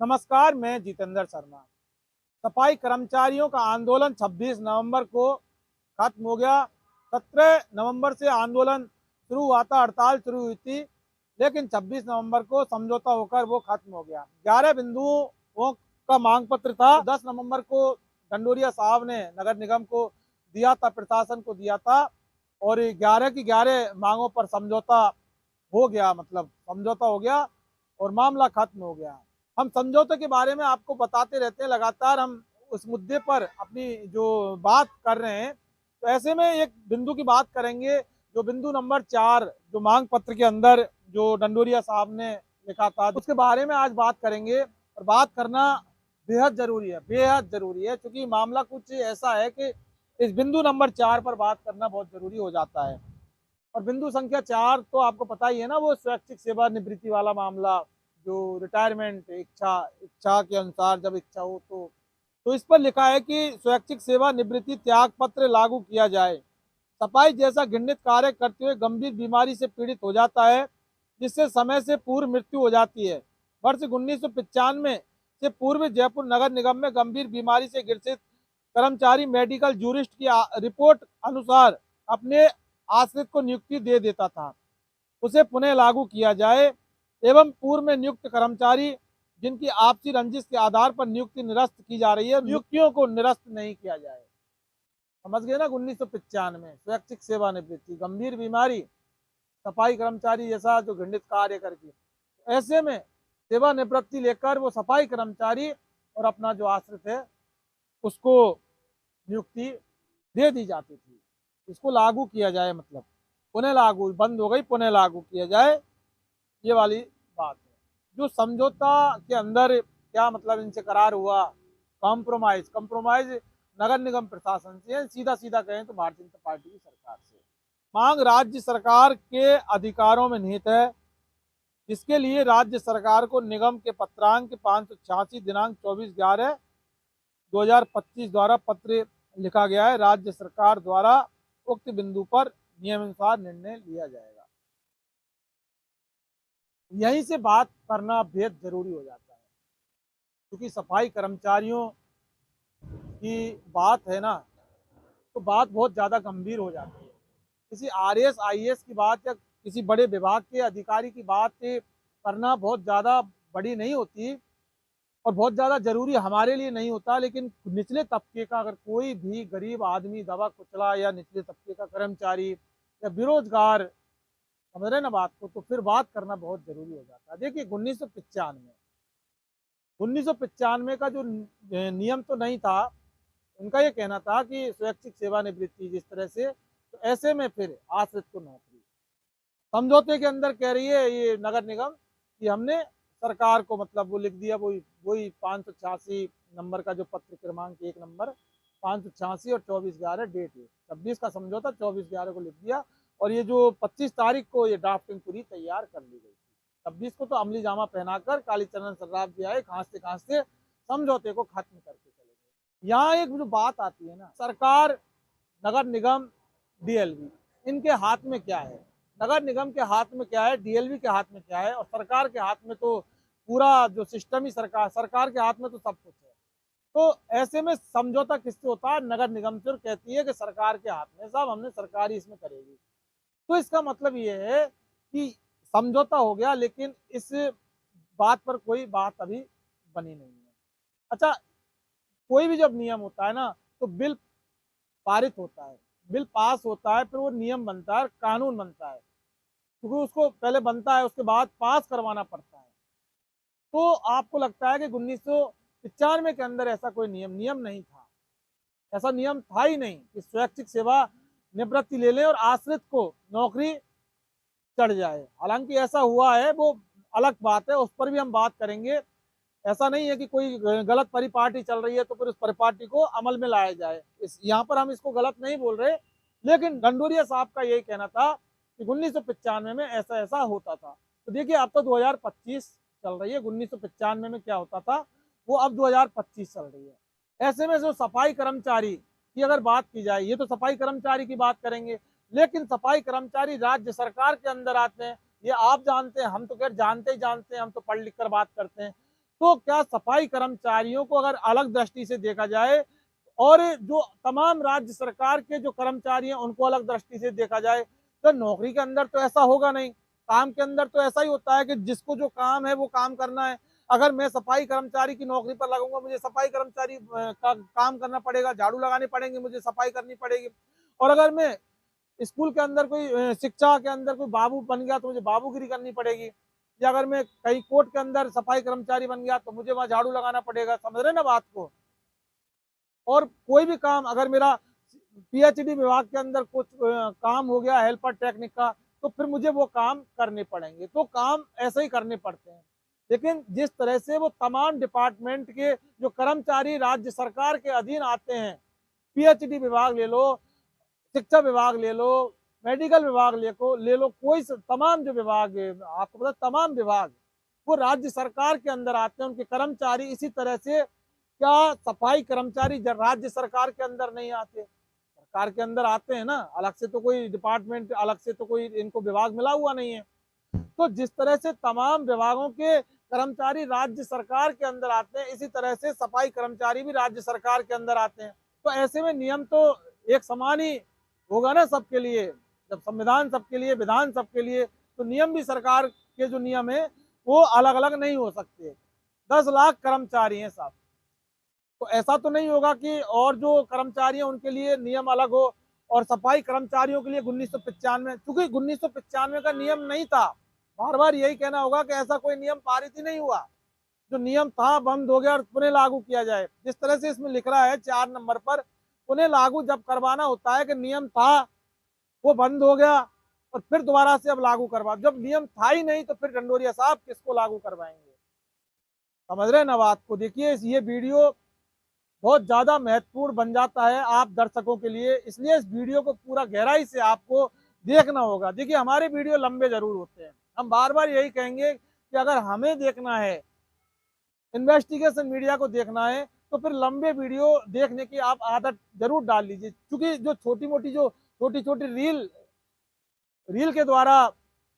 नमस्कार, मैं जितेंद्र शर्मा। सफाई कर्मचारियों का आंदोलन 26 नवंबर को खत्म हो गया। 17 नवंबर से आंदोलन शुरू हुआ था, हड़ताल शुरू हुई थी, लेकिन 26 नवंबर को समझौता होकर वो खत्म हो गया। 11 बिंदुओं का मांग पत्र था। 10 नवंबर को ढंडोरिया साहब ने नगर निगम को दिया था, प्रशासन को दिया था, और 11 की 11 मांगों पर समझौता हो गया, मतलब समझौता हो गया और मामला खत्म हो गया। हम समझौते के बारे में आपको बताते रहते हैं, लगातार हम उस मुद्दे पर अपनी जो बात कर रहे हैं। तो ऐसे में एक बिंदु की बात करेंगे, जो बिंदु नंबर 4 जो मांग पत्र के अंदर जो ढंडोरिया साहब ने लिखा था, उसके बारे में आज बात करेंगे। और बात करना बेहद जरूरी है, बेहद जरूरी है, क्योंकि मामला कुछ ऐसा है कि इस बिंदु नंबर 4 पर बात करना बहुत जरूरी हो जाता है। और बिंदु संख्या 4 तो आपको पता ही है ना, वो स्वैच्छिक सेवानिवृत्ति वाला मामला, जो रिटायरमेंट इच्छा इच्छा के अनुसार जब इच्छा हो तो इस पर लिखा है कि स्वैच्छिक सेवानिवृत्ति त्याग पत्र लागू किया जाए। सफाई जैसा घृणित कार्य करते हुए गंभीर बीमारी से पीड़ित हो जाता है, जिससे समय से पूर्व मृत्यु हो जाती है। वर्ष 1995 से पूर्व जयपुर नगर निगम में गंभीर बीमारी से ग्रसित कर्मचारी मेडिकल जूरिस्ट की रिपोर्ट अनुसार अपने आश्रित को नियुक्ति दे देता था, उसे पुनः लागू किया जाए एवं पूर्व में नियुक्त कर्मचारी जिनकी आपसी रंजिश के आधार पर नियुक्ति निरस्त की जा रही है, नियुक्तियों को निरस्त नहीं किया जाए। समझ गए ना। 1995 स्वैच्छिक सेवानिवृत्ति, गंभीर बीमारी, सफाई कर्मचारी जैसा जो घृणित कार्य करके, ऐसे में सेवानिवृत्ति लेकर वो सफाई कर्मचारी और अपना जो आश्रित है उसको नियुक्ति दे दी जाती थी। इसको लागू किया जाए, मतलब पुनः लागू, बंद हो गई, पुनः लागू किया जाए, ये वाली बात है। जो समझौता के अंदर क्या मतलब इनसे करार हुआ, कॉम्प्रोमाइज कॉम्प्रोमाइज नगर निगम प्रशासन से, सीधा सीधा कहें तो भारतीय जनता पार्टी की सरकार से। मांग राज्य सरकार के अधिकारों में निहित है। इसके लिए राज्य सरकार को निगम के पत्रांक 586 दिनांक 24/11/2025 द्वारा पत्र लिखा गया है। राज्य सरकार द्वारा उक्त बिंदु पर नियमानुसार निर्णय लिया जाएगा। यहीं से बात करना बेहद जरूरी हो जाता है, क्योंकि सफाई कर्मचारियों की बात है ना, तो बात बहुत ज़्यादा गंभीर हो जाती है। किसी आरएएस आईएएस की बात या किसी बड़े विभाग के अधिकारी की बात करना बहुत ज़्यादा बड़ी नहीं होती और बहुत ज़्यादा जरूरी हमारे लिए नहीं होता, लेकिन निचले तबके का अगर कोई भी गरीब आदमी, दबा कुचला या निचले तबके का कर्मचारी या बेरोजगार, समझ रहे ना बात को, तो फिर बात करना बहुत जरूरी हो जाता है। देखिए 1995 का जो नियम तो नहीं था, उनका ये कहना था कि स्वैच्छिक सेवानिवृत्ति जिस तरह से, तो ऐसे में फिर आश्रित को नौकरी। समझौते के अंदर कह रही है ये नगर निगम कि हमने सरकार को, मतलब वो लिख दिया, वही वही 586 नंबर का जो पत्र क्रमांक 1 नंबर 586 और 24/11 डेट है, 26 का समझौता 24/11 को लिख दिया। और ये जो 25 तारीख को ये ड्राफ्टिंग पूरी तैयार कर ली गई। 26 को तो अमली जामा पहनाकर कालीचरण सर्राफ जी आए, खांसते खांसते समझौते को खत्म करके चले गए। यहाँ एक जो बात आती है ना, सरकार, नगर निगम, डीएलवी, इनके हाथ में क्या है? नगर निगम के हाथ में क्या है, डीएलवी के हाथ में क्या है, और सरकार के हाथ में तो पूरा जो सिस्टम ही सरकार के हाथ में तो सब कुछ है। तो ऐसे में समझौता किससे होता है? नगर निगम से, और कहती है कि सरकार के हाथ में, सब हमने सरकार ही इसमें करेगी। तो इसका मतलब ये है कि समझौता हो गया, लेकिन इस बात पर कोई बात अभी बनी नहीं है। अच्छा, कोई भी जब नियम होता है ना, तो बिल पारित होता है, बिल पास होता है, फिर वो नियम बनता है, कानून बनता है, क्योंकि उसको पहले बनता है, उसके बाद पास करवाना पड़ता है। तो आपको लगता है कि 1995 के अंदर ऐसा कोई नियम नहीं था, ऐसा नियम था ही नहीं कि स्वैच्छिक सेवा निवृत्ति ले लें और आश्रित को नौकरी चढ़ जाए। हालांकि ऐसा हुआ है, वो अलग बात है, उस पर भी हम बात करेंगे। ऐसा नहीं है कि कोई गलत परिपाटी चल रही है तो फिर उस परिपाटी को अमल में लाया जाए, इस यहाँ पर हम इसको गलत नहीं बोल रहे, लेकिन ढंडोरिया साहब का यही कहना था कि 1995 में ऐसा ऐसा होता था। तो देखिए अब तो 2025 चल रही है, 1995 में क्या होता था वो अब 2025 चल रही है। ऐसे में जो सफाई कर्मचारी की अगर बात की जाए, ये तो सफाई कर्मचारी की बात करेंगे, लेकिन सफाई कर्मचारी राज्य सरकार के अंदर आते हैं। ये आप जानते हैं, हम तो खैर जानते ही जानते हैं, हम तो पढ़ लिख कर बात करते हैं। तो क्या सफाई कर्मचारियों को अगर अलग दृष्टि से देखा जाए और जो तमाम राज्य सरकार के जो कर्मचारी हैं उनको अलग दृष्टि से देखा जाए, तो नौकरी के अंदर तो ऐसा होगा नहीं। काम के अंदर तो ऐसा ही होता है कि जिसको जो काम है वो काम करना है। अगर मैं सफाई कर्मचारी की नौकरी पर लगूंगा, मुझे सफाई कर्मचारी का काम करना पड़ेगा, झाड़ू लगाने पड़ेंगे, मुझे सफाई करनी पड़ेगी। और अगर मैं स्कूल के अंदर कोई शिक्षा के अंदर कोई बाबू बन गया तो मुझे बाबूगिरी करनी पड़ेगी। या अगर मैं कहीं कोर्ट के अंदर सफाई कर्मचारी बन गया तो मुझे वहां झाड़ू लगाना पड़ेगा। समझ रहे ना बात को। और कोई भी काम अगर मेरा पीएचडी विभाग के अंदर कुछ काम हो गया हेल्पर टेक्निक का, तो फिर मुझे वो काम करने पड़ेंगे। तो काम ऐसे ही करने पड़ते हैं। लेकिन जिस तरह से वो तमाम डिपार्टमेंट के जो कर्मचारी राज्य सरकार के अधीन आते हैं, पीएचडी विभाग ले लो, शिक्षा विभाग ले लो, मेडिकल विभाग ले लो, कोई तमाम जो विभाग है, आपको पता तमाम विभाग वो राज्य सरकार के अंदर आते हैं, उनके कर्मचारी। इसी तरह से क्या सफाई कर्मचारी राज्य सरकार के अंदर नहीं आते? सरकार के अंदर आते हैं ना, अलग से तो कोई डिपार्टमेंट, अलग से तो कोई इनको विभाग मिला हुआ नहीं है। तो जिस तरह से तमाम विभागों के कर्मचारी राज्य सरकार के अंदर आते हैं, इसी तरह से सफाई कर्मचारी भी राज्य सरकार के अंदर आते हैं। तो ऐसे में नियम तो एक समान ही होगा ना सबके लिए। जब संविधान सबके लिए, विधान सबके लिए, तो नियम भी सरकार के जो नियम है वो अलग अलग नहीं हो सकते। 10 लाख कर्मचारी हैं साहब, तो ऐसा तो नहीं होगा कि और जो कर्मचारी हैं उनके लिए नियम अलग हो और सफाई कर्मचारियों के लिए 1995, क्योंकि 1995 का नियम नहीं था। बार बार यही कहना होगा कि ऐसा कोई नियम पारित ही नहीं हुआ। जो नियम था बंद हो गया और पुनः लागू किया जाए। जिस तरह से इसमें लिख रहा है 4 नंबर पर, पुनः लागू जब करवाना होता है कि नियम था वो बंद हो गया और फिर दोबारा से अब लागू करवा। जब नियम था ही नहीं तो फिर डंडोरिया साहब किसको लागू करवाएंगे? समझ रहे ना बात को। देखिए ये वीडियो बहुत ज्यादा महत्वपूर्ण बन जाता है आप दर्शकों के लिए, इसलिए इस वीडियो को पूरा गहराई से आपको देखना होगा। देखिए हमारे वीडियो लंबे जरूर होते हैं, हम बार बार यही कहेंगे कि अगर हमें देखना है, इन्वेस्टिगेशन मीडिया को देखना है, तो फिर लंबे वीडियो देखने की आप आदत जरूर डाल लीजिए। क्योंकि जो छोटी छोटी रील के द्वारा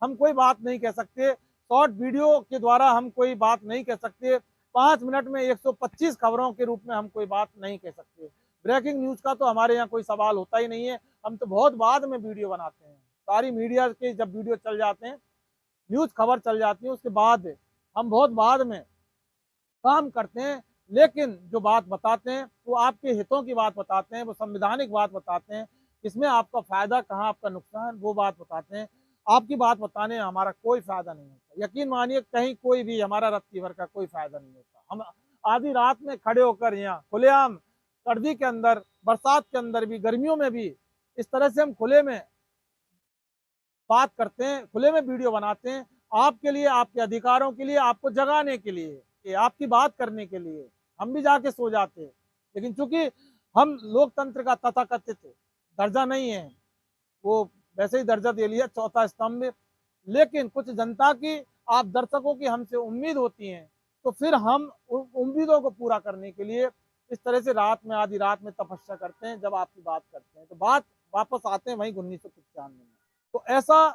हम कोई बात नहीं कह सकते, शॉर्ट वीडियो के द्वारा हम कोई बात नहीं कह सकते, 5 मिनट में 125 खबरों के रूप में हम कोई बात नहीं कह सकते। ब्रेकिंग न्यूज का तो हमारे यहाँ कोई सवाल होता ही नहीं है। हम तो बहुत बाद में वीडियो बनाते हैं। सारी मीडिया के जब वीडियो चल जाते हैं, न्यूज खबर चल जाती है, उसके बाद हम बहुत बाद में काम करते हैं। लेकिन जो बात बताते हैं वो आपके हितों की बात बताते हैं, वो संवैधानिक बात बताते हैं, इसमें आपका फायदा कहाँ, आपका नुकसान, वो बात बताते हैं। आपकी बात बताने में हमारा कोई फायदा नहीं होता। यकीन मानिए कहीं कोई भी हमारा रत्ती भर का कोई फायदा नहीं होता। हम आधी रात में खड़े होकर यहाँ खुलेआम सर्दी के अंदर, बरसात के अंदर भी, गर्मियों में भी इस तरह से हम खुले में बात करते हैं, खुले में वीडियो बनाते हैं, आपके लिए, आपके अधिकारों के लिए, आपको जगाने के लिए, कि आपकी बात करने के लिए। हम भी जाके सो जाते हैं, लेकिन चूंकि हम लोकतंत्र का तथाकथित दर्जा नहीं है, वो वैसे ही दर्जा दे लिया चौथा स्तंभ। लेकिन कुछ जनता की, आप दर्शकों की हमसे उम्मीद होती है, तो फिर हम उम्मीदों को पूरा करने के लिए इस तरह से रात में, आधी रात में तपस्या करते हैं। जब आपकी बात करते हैं तो बात वापस आते हैं वही 1995 में। तो ऐसा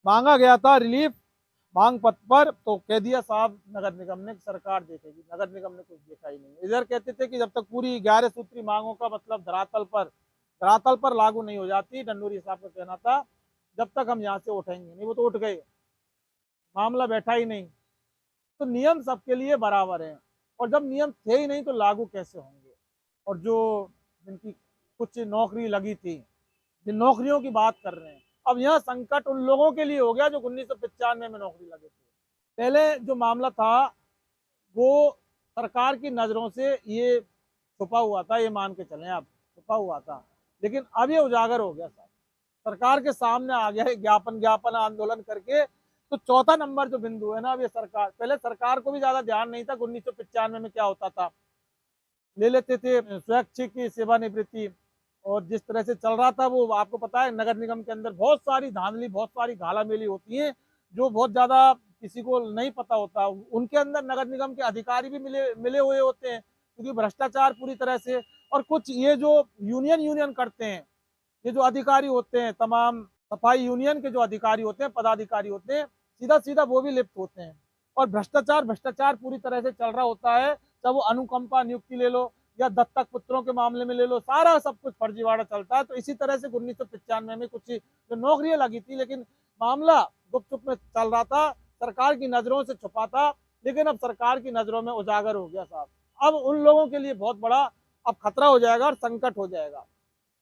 मांगा गया था रिलीफ मांग पत्र पर, तो कह दिया साहब नगर निगम ने सरकार देखेगी। नगर निगम ने कुछ देखा ही नहीं। इधर कहते थे कि जब तक पूरी 11 सूत्री मांगों का मतलब धरातल पर लागू नहीं हो जाती, डंडोरी साहब का कहना था, जब तक हम यहाँ से उठेंगे नहीं। वो तो उठ गए, मामला बैठा ही नहीं। तो नियम सबके लिए बराबर है, और जब नियम थे ही नहीं तो लागू कैसे होंगे? और जो जिनकी कुछ नौकरी लगी थी, जिन नौकरियों की बात कर रहे हैं, अब यहाँ संकट उन लोगों के लिए हो गया जो 1995 में नौकरी लगे थे। पहले जो मामला था वो सरकार की नजरों से ये छुपा हुआ था, ये मान के चलें आप, छुपा हुआ था। लेकिन अब ये उजागर हो गया साहब, सरकार के सामने आ गया है ज्ञापन आंदोलन करके। तो चौथा नंबर जो बिंदु है ना, अब ये सरकार, पहले सरकार को भी ज्यादा ध्यान नहीं था 1995 में क्या होता था, ले लेते थे स्वैच्छिक सेवानिवृत्ति। और जिस तरह से चल रहा था वो आपको पता है, नगर निगम के अंदर बहुत सारी धांधली, बहुत सारी घाला मेली होती है, जो बहुत ज्यादा किसी को नहीं पता होता। उनके अंदर नगर निगम के अधिकारी भी मिले हुए होते हैं, क्योंकि भ्रष्टाचार पूरी तरह से। और कुछ ये जो यूनियन करते हैं, ये जो अधिकारी होते हैं, तमाम सफाई यूनियन के जो अधिकारी होते हैं, पदाधिकारी होते हैं, सीधा सीधा वो भी लिप्त होते हैं। और भ्रष्टाचार भ्रष्टाचार पूरी तरह से चल रहा होता है, चाहे वो अनुकंपा नियुक्ति ले लो या दत्तक पुत्रों के मामले में ले लो, सारा सब कुछ फर्जीवाड़ा चलता है। तो इसी तरह से 1995 में कुछ जो नौकरियां लगी थी, लेकिन मामला गुपचुप में चल रहा था, सरकार की नजरों से छुपा था, लेकिन अब सरकार की नजरों में उजागर हो गया साहब। अब उन लोगों के लिए बहुत बड़ा अब खतरा हो जाएगा और संकट हो जाएगा।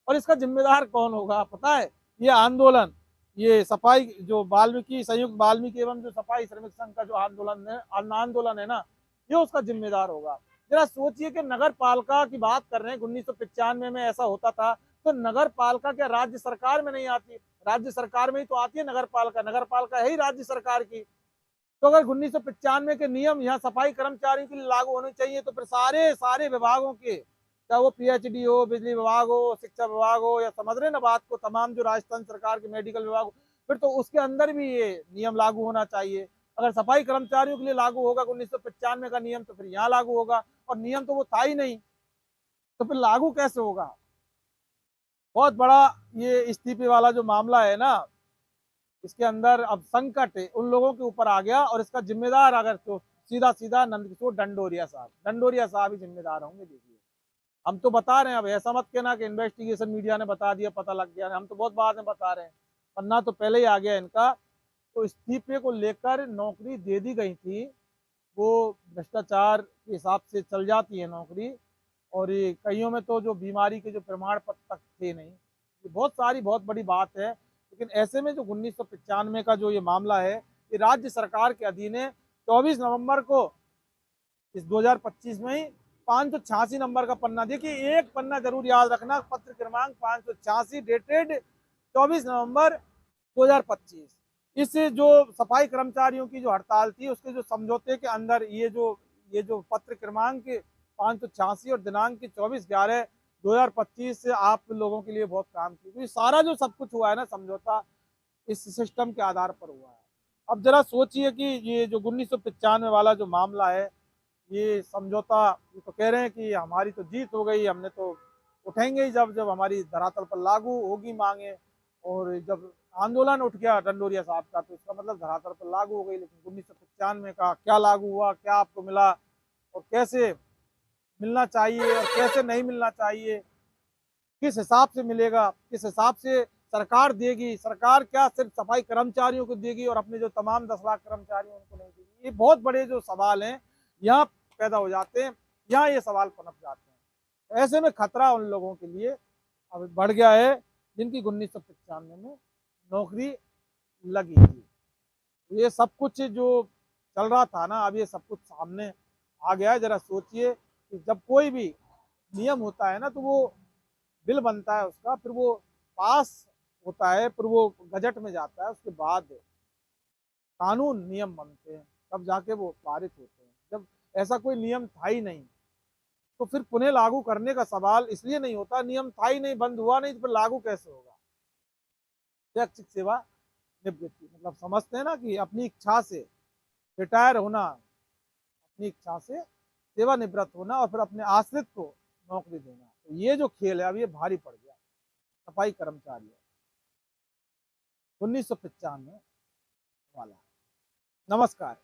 और इसका जिम्मेदार कौन होगा पता है? ये आंदोलन, ये सफाई जो वाल्मीकि संयुक्त वाल्मीकि एवं जो सफाई श्रमिक संघ का जो आंदोलन है ना, ये उसका जिम्मेदार होगा। जरा सोचिए कि नगर पालिका की बात कर रहे हैं, 1995 में ऐसा होता था, तो नगर पालिका क्या राज्य सरकार में नहीं आती? राज्य सरकार में ही तो आती है नगर पालिका, नगर पालिका है ही राज्य सरकार की। तो अगर 1995 के नियम यहाँ सफाई कर्मचारियों के लिए लागू होने चाहिए, तो फिर सारे सारे विभागों के, चाहे वो पीएचडी हो, बिजली विभाग हो, शिक्षा विभाग हो, या समझ रहे ना बात को, तमाम जो राजस्थान सरकार के मेडिकल विभाग हो, फिर तो उसके अंदर भी ये नियम लागू होना चाहिए। अगर सफाई कर्मचारियों के लिए लागू होगा 1995 का नियम, तो फिर यहाँ लागू होगा, और नियम तो वो था ही नहीं, तो फिर लागू कैसे होगा? बहुत बड़ा ये इस्तीफे वाला जो मामला है ना, इसके अंदर अब संकट उन लोगों के ऊपर आ गया, और इसका जिम्मेदार अगर तो सीधा सीधा नंदकिशोर डंडोरिया साहब ही जिम्मेदार होंगे। देखिए, हम तो बता रहे हैं, अब ऐसा मत कहना कि इन्वेस्टिगेशन मीडिया ने बता दिया, पता लग गया, हम तो बहुत बाद में बता रहे हैं, पन्ना तो पहले ही आ गया इनका। तो इस्तीफे को लेकर नौकरी दे दी गई थी, वो भ्रष्टाचार के हिसाब से चल जाती है नौकरी, और ये कईयों में तो जो बीमारी के जो प्रमाण पत्र तक थे नहीं, ये बहुत सारी बहुत बड़ी बात है। लेकिन ऐसे में जो 1995 का जो ये मामला है, ये राज्य सरकार के अधीन है। 24 नवंबर को इस 2025 में ही 586 नंबर का पन्ना, देखिए एक पन्ना जरूर याद रखना, पत्र क्रमांक 586 डेटेड 24 नवंबर 2025। इस जो सफाई कर्मचारियों की जो हड़ताल थी, उसके जो समझौते के अंदर ये जो पत्र क्रमांक 586 और दिनांक 24/11/2025 से आप लोगों के लिए बहुत काम की, तो ये सारा जो सब कुछ हुआ है ना समझौता, इस सिस्टम के आधार पर हुआ है। अब जरा सोचिए कि ये जो 1995 वाला जो मामला है, ये समझौता, ये तो कह रहे हैं कि हमारी तो जीत हो गई, हमने तो उठेंगे ही जब जब हमारी धरातल पर लागू होगी मांगे, और जब आंदोलन उठ गया डंडोरिया साहब का, तो इसका मतलब धरातल पर लागू हो गई। लेकिन 1995 का क्या लागू हुआ, क्या आपको मिला, और कैसे मिलना चाहिए और कैसे नहीं मिलना चाहिए, किस हिसाब से मिलेगा, किस हिसाब से सरकार देगी, सरकार क्या सिर्फ सफाई कर्मचारियों को देगी और अपने जो तमाम 10 लाख कर्मचारी उनको नहीं देगी, ये बहुत बड़े जो सवाल हैं यहाँ पैदा हो जाते हैं, यहाँ ये सवाल पनप जाते हैं। ऐसे में खतरा उन लोगों के लिए अब बढ़ गया है जिनकी 1995 में नौकरी लगी थी। ये सब कुछ जो चल रहा था ना, अब ये सब कुछ सामने आ गया है। जरा सोचिए कि जब कोई भी नियम होता है ना, तो वो बिल बनता है उसका, फिर वो पास होता है, फिर वो गजट में जाता है, उसके बाद कानून नियम बनते हैं, तब जाके वो पारित होते हैं। जब ऐसा कोई नियम था ही नहीं, तो फिर पुनः लागू करने का सवाल इसलिए नहीं होता, नियम था ही नहीं, बंद हुआ नहीं, तो फिर लागू कैसे होगा? शैक्षिक सेवा निवृत्ति मतलब समझते हैं ना कि अपनी इच्छा से रिटायर होना, अपनी इच्छा से सेवानिवृत्त होना, और फिर अपने आश्रित को नौकरी देना। तो ये जो खेल है अब ये भारी पड़ गया सफाई कर्मचारियों 1995 वाला। नमस्कार।